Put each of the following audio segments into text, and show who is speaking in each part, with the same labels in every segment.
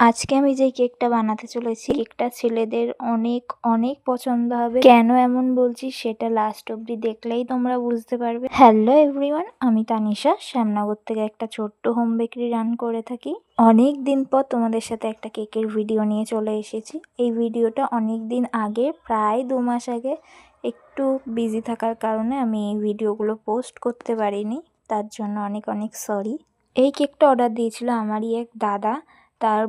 Speaker 1: আজকে আমি যে কেকটা বানাতে চলেছি, কেকটা ছেলেদের অনেক অনেক পছন্দ হবে। কেন এমন বলছি সেটা লাস্ট অব্দি দেখলেই তোমরা বুঝতে পারবে। হ্যালো এভরিওয়ান, আমি তানিশা শ্যামনগর থেকে একটা ছোট্ট হোম বেকারি রান করে থাকি। অনেক দিন পর তোমাদের সাথে একটা কেকের ভিডিও নিয়ে চলে এসেছি। এই ভিডিওটা অনেক দিন আগে, প্রায় 2 মাস আগে, একটু বিজি থাকার কারণে আমি এই ভিডিওগুলো পোস্ট করতে পারিনি, তার জন্য অনেক অনেক সরি। এই কেকটা অর্ডার দিয়েছিল আমারই এক দাদা, তার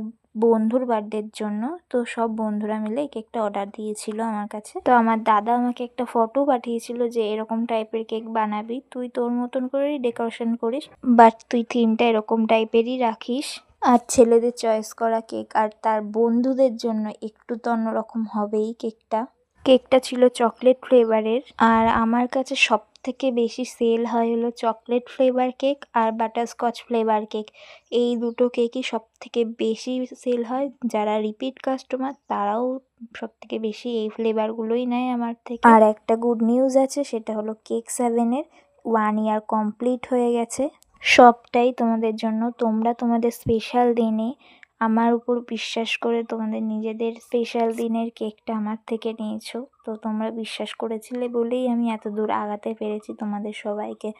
Speaker 1: বন্ধুর বার্থডের জন্য। তো সব বন্ধুরা মিলে এই কেকটা অর্ডার দিয়েছিল আমার কাছে। তো আমার দাদা আমাকে একটা ফটো পাঠিয়েছিল যে এরকম টাইপের কেক বানাবি, তুই তোর মতন করেই ডেকোরেশন করিস, বাট তুই থিমটা এরকম টাইপেরই রাখিস। আর ছেলেদের চয়েস করা কেক আর তার বন্ধুদের জন্য একটু তো অন্যরকম হবেই কেকটা। কেকটা ছিল চকলেট ফ্লেভারের, আর আমার কাছে সব থেকে বেশি সেল হয় হলো চকলেট ফ্লেভার কেক আর বাটারস্কচ ফ্লেভার কেক। এই দুটো কেকই সব থেকে বেশি সেল হয়। যারা রিপিট কাস্টমার তারাও সব থেকে বেশি এই ফ্লেভারগুলোই নেয় আমার থেকে। আর একটা গুড নিউজ আছে, সেটা হলো কেক 7-এর 1 ইয়ার কমপ্লিট হয়ে গেছে। সবটাই তোমাদের জন্য। তোমরা তোমাদের স্পেশাল দিনে আমার উপর বিশ্বাস করে তোমাদের নিজেদের স্পেশাল দিনের কেকটা আমার থেকে নিয়েছো। তো তোমরা বিশ্বাস করেছিলে বলেই আমি এত দূর আগাতে পেরেছি। তোমাদের সবাইকে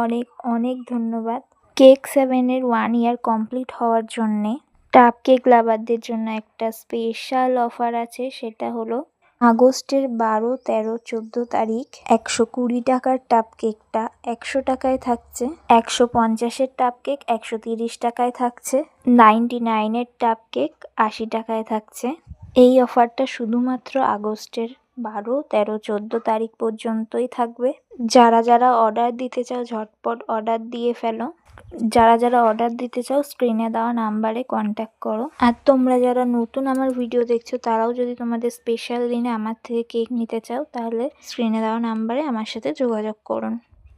Speaker 1: অনেক অনেক ধন্যবাদ। কেক 7-এর 1 ইয়ার কমপ্লিট হওয়ার জন্যে টাপ কেক লাভারদের জন্য একটা স্পেশাল অফার আছে, সেটা হলো আগস্টের 12, 13, 14 তারিখ 120 টাকার টাপ কেকটা 100 টাকায় থাকছে, 150-এর টাপ কেক 130 টাকায় থাকছে, 99-এর টাপ কেক 80 টাকায় থাকছে। এই অফারটা শুধুমাত্র আগস্টের 12, 13, 14 তারিখ পর্যন্তই থাকবে। যারা যারা অর্ডার দিতে চাও ঝটপট অর্ডার দিয়ে ফেলো। যারা যারা অর্ডার দিতে চাও স্ক্রিনে দেওয়া নাম্বারে কন্ট্যাক্ট করো। আর তোমরা যারা নতুন আমার ভিডিও দেখছো তারাও যদি তোমাদের স্পেশাল দিনে আমার থেকে কেক নিতে চাও, তাহলে স্ক্রিনে দেওয়া নাম্বারে আমার সাথে যোগাযোগ করুন।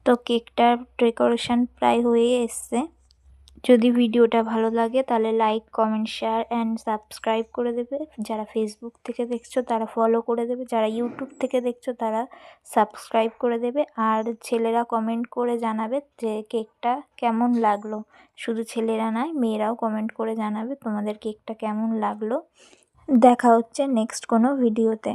Speaker 1: তো কেকটার ডেকোরেশন প্রায় হয়ে এসছে। যদি ভিডিওটা ভালো লাগে তাহলে like, comment, share and subscribe করে দেবে। যারা ফেসবুক থেকে দেখছো তারা ফলো করে দেবে, যারা ইউটিউব থেকে দেখছো তারা সাবস্ক্রাইব করে দেবে। আর ছেলেরা কমেন্ট করে জানাবে যে কেকটা কেমন লাগলো। শুধু ছেলেরা নয়, মেয়েরাও কমেন্ট করে জানাবে তোমাদের কেকটা কেমন লাগলো। দেখা হচ্ছে নেক্সট কোনো ভিডিওতে।